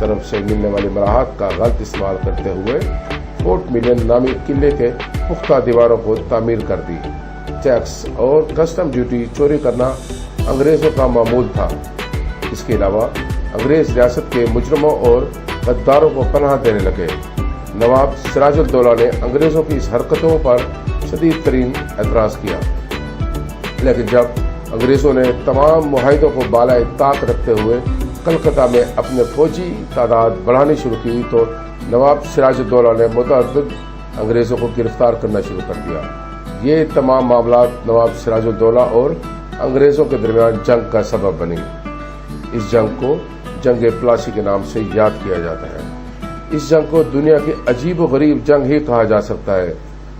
طرف سے ملنے والی مراحت کا غلط استعمال کرتے ہوئے فورٹ ملین نامی قلعے کے پختہ دیواروں کو تعمیر کر دی۔ ٹیکس اور کسٹم ڈیوٹی چوری کرنا انگریزوں کا معمول تھا۔ اس کے علاوہ انگریز ریاست کے مجرموں اور غداروں کو پناہ دینے لگے۔ نواب سراج الدولہ نے انگریزوں کی اس حرکتوں پر شدید ترین اعتراض کیا، لیکن جب انگریزوں نے تمام معاہدوں کو بالائے طاق رکھتے ہوئے کلکتہ میں اپنے فوجی تعداد بڑھانی شروع کی تو نواب سراج الدولہ نے متعدد انگریزوں کو گرفتار کرنا شروع کر دیا۔ یہ تمام معاملات نواب سراج الدولہ اور انگریزوں کے درمیان جنگ کا سبب بنی۔ اس جنگ کو جنگ پلاسی کے نام سے یاد کیا جاتا ہے۔ اس جنگ کو دنیا کی عجیب و غریب جنگ ہی کہا جا سکتا ہے،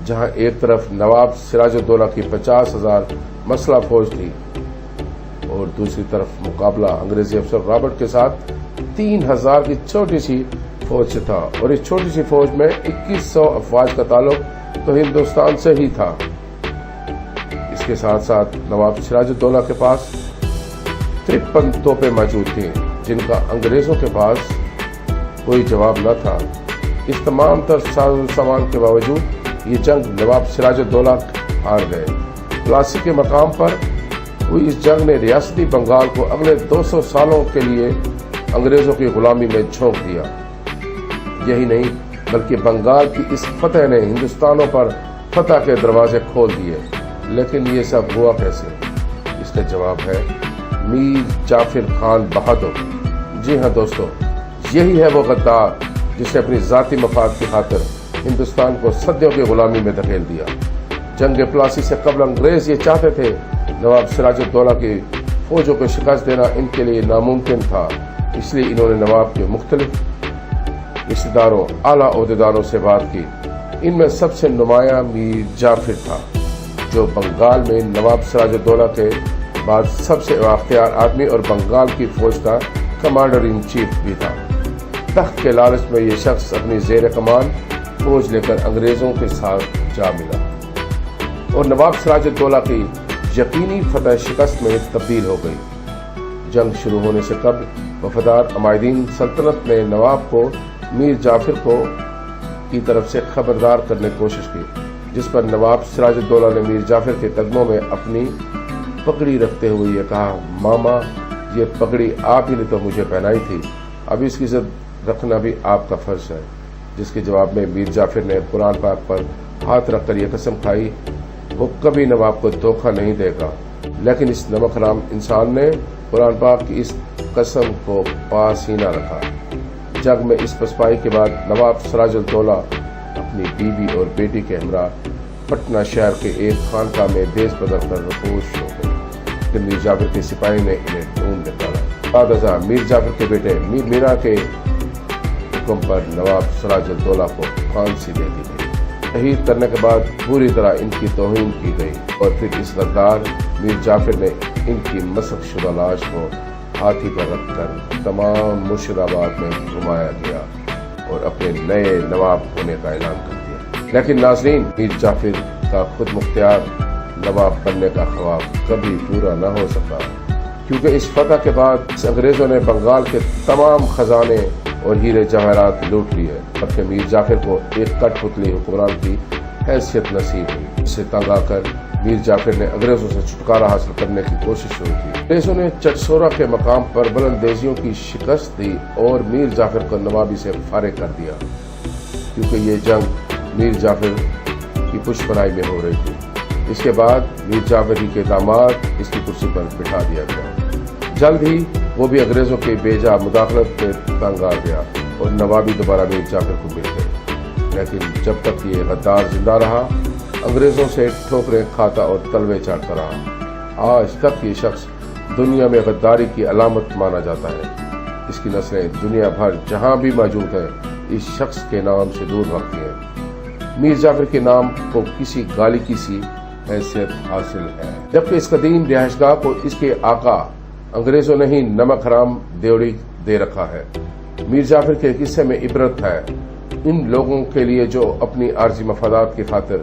جہاں ایک طرف نواب سراج الدولہ کی 50,000 مسلح فوج تھی اور دوسری طرف مقابلہ انگریزی افسر رابرٹ کے ساتھ 3,000 کی چھوٹی سی فوج سے تھا، اور اس چھوٹی سی فوج میں 2,100 افواج کا تعلق تو ہندوستان سے ہی تھا۔ اس کے ساتھ ساتھ نواب سراج الدولہ کے پاس 53 توپیں موجود تھیں، جن کا انگریزوں کے پاس کوئی جواب نہ تھا۔ اس تمام تر ساز و سامان کے باوجود یہ جنگ نواب سراج الدولہ ہار گئے۔ پلاسی کے مقام پر ہوئی اس جنگ نے ریاستی بنگال کو اگلے 200 سالوں کے لیے انگریزوں کی غلامی میں جھونک دیا۔ یہی نہیں بلکہ بنگال کی اس فتح نے ہندوستانوں پر فتح کے دروازے کھول دیے۔ لیکن یہ سب ہوا کیسے؟ اس کا جواب ہے میر جعفر خان بہادر۔ جی ہاں دوستو، یہی ہے وہ غدار جس نے اپنی ذاتی مفاد کی خاطر ہندوستان کو صدیوں کی غلامی میں دھکیل دیا۔ جنگ پلاسی سے قبل انگریز یہ چاہتے تھے نواب سراج الدولہ کی فوجوں کو شکست دینا ان کے لیے ناممکن تھا، اس لیے انہوں نے نواب کے مختلف رشتہ داروں اعلیٰ عہدیداروں سے بات کی۔ ان میں سب سے نمایاں میر جعفر تھا، جو بنگال میں نواب سراج الدولہ کے بعد سب سے بااختیار آدمی اور بنگال کی فوج کا کمانڈر ان چیف بھی تھا۔ تخت کے لالچ میں یہ شخص اپنی زیر کمان فوج لے کر انگریزوں کے ساتھ جا ملا اور نواب سراج الدولہ کی یقینی فتح شکست میں تبدیل ہو گئی۔ جنگ شروع ہونے سے قبل وفادار عمائدین سلطنت نے نواب کو میر جعفر کی طرف سے خبردار کرنے کی کوشش کی، جس پر نواب سراج الدولہ نے میر جعفر کے قدموں میں اپنی پگڑی رکھتے ہوئے یہ کہا، ماما یہ پگڑی آپ ہی نے تو مجھے پہنائی تھی، اب اس کی عزت رکھنا بھی آپ کا فرض ہے۔ جس کے جواب میں میر جعفر نے قرآن پاک پر ہاتھ رکھ کر یہ قسم کھائی وہ کبھی نواب کو دھوکہ نہیں دے گا۔ لیکن اس نمک حرام انسان نے قرآن پاک کی اس قسم کو پاس ہی نہ رکھا۔ جنگ میں اس پسپائی کے بعد نواب سراج الدولہ اپنی بیوی اور بیٹی کے ہمراہ پٹنہ شہر کے ایک خانقاہ میں دیس بدر کر رخوش ہو گئے، لیکن میر جعفر کے سپاہی نے انہیں ڈھونڈ نکالا۔ بعد ازاں میر جعفر کے بیٹے میر میرا کے حکم پر نواب سراج الدولہ کو پھانسی دے دی گئی۔ شہید کرنے کے بعد پوری طرح ان کی توہین کی گئی اور پھر اس غدار میر جعفر نے ان کی مسخ شدہ لاش کو ہاتھی پر رکھ کر تمام مرشدآباد میں گھمایا گیا اور اپنے نئے نواب ہونے کا اعلان کر دیا۔ لیکن ناظرین، میر جعفر کا خود مختار نواب بننے کا خواب کبھی پورا نہ ہو سکا، کیونکہ اس فتح کے بعد انگریزوں نے بنگال کے تمام خزانے اور ہیرے جواہرات لوٹ لیے، بلکہ میر جعفر کو ایک کٹ پتلی حکمران کی حیثیت نصیب ہوئی۔ اس سے تنگ آ کر میر جعفر نے انگریزوں سے چھٹکارا حاصل کرنے کی کوشش شروع کی۔ انگریزوں نے چٹسورا کے مقام پر بلندیزیوں کی شکست دی اور میر جعفر کو نوابی سے فارغ کر دیا، کیونکہ یہ جنگ میر جعفر کی پشت پناہی میں ہو رہی تھی۔ اس کے بعد میر جعفر کے داماد اس کی کرسی پر بٹھا دیا گیا۔ جلد ہی وہ بھی انگریزوں کی بے جا مداخلت میں تنگ آ گیا اور نوابی دوبارہ میر جعفر کو مل گئی۔ لیکن جب تک یہ غدار زندہ رہا، انگریزوں سے ٹھوکریں کھاتا اور تلوے چاٹتا رہا۔ آج تک یہ شخص دنیا میں غداری کی علامت مانا جاتا ہے۔ اس کی نسلیں دنیا بھر جہاں بھی موجود ہیں اس شخص کے نام سے دور بھاگتی ہیں۔ میر جعفر کے نام کو کسی گالی کی سی حیثیت حاصل ہے، جبکہ اس قدیم رہائش گاہ کو اس کے آقا انگریزوں نے ہی نمک حرام دیوڑی دے رکھا ہے۔ میر جعفر کے قصے میں عبرت ہے ان لوگوں کے لیے جو اپنی عارضی مفادات کی خاطر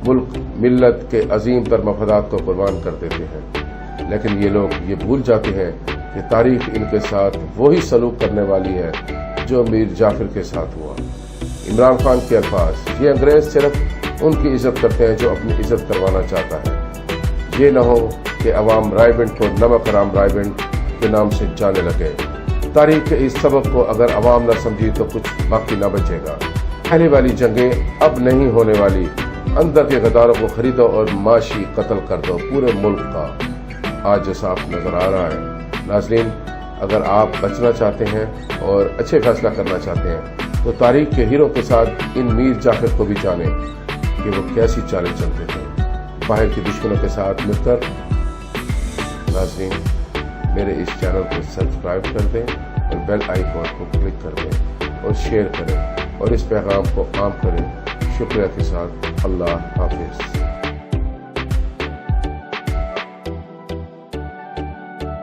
ملک ملت کے عظیم تر مفادات کو قربان کر دیتے ہیں، لیکن یہ لوگ یہ بھول جاتے ہیں کہ کہ تاریخ ان کے ساتھ وہی سلوک کرنے والی ہے جو میر جعفر کے ساتھ ہوا۔ عمران خان کے الفاظ، یہ انگریز صرف ان کی عزت کرتے ہیں جو اپنی عزت کروانا چاہتا ہے، یہ نہ ہو کہ عوام رائے بنٹ کو نمک حرام رائے بنٹ کے نام سے جانے لگے۔ تاریخ کے اس سبق کو اگر عوام نہ سمجھی تو کچھ باقی نہ بچے گا۔ پہلے والی جنگیں اب نہیں ہونے والی، اندر کے غداروں کو خریدو اور معاشی قتل کر دو پورے ملک کا، آج جو صاف نظر آ رہا ہے۔ ناظرین، اگر آپ بچنا چاہتے ہیں اور اچھے فیصلہ کرنا چاہتے ہیں تو تاریخ کے ہیرو کے ساتھ ان میر جعفر کو بھی جانیں کہ وہ کیسی چالیں چلتے تھے باہر کے دشمنوں کے ساتھ مل کر۔ ناظرین، میرے اس چینل کو سبسکرائب کر دیں اور بیل آئیکن کو کلک کر دیں اور شیئر کریں اور اس پیغام کو عام کریں۔ شکریہ کے ساتھ اللہ حافظ۔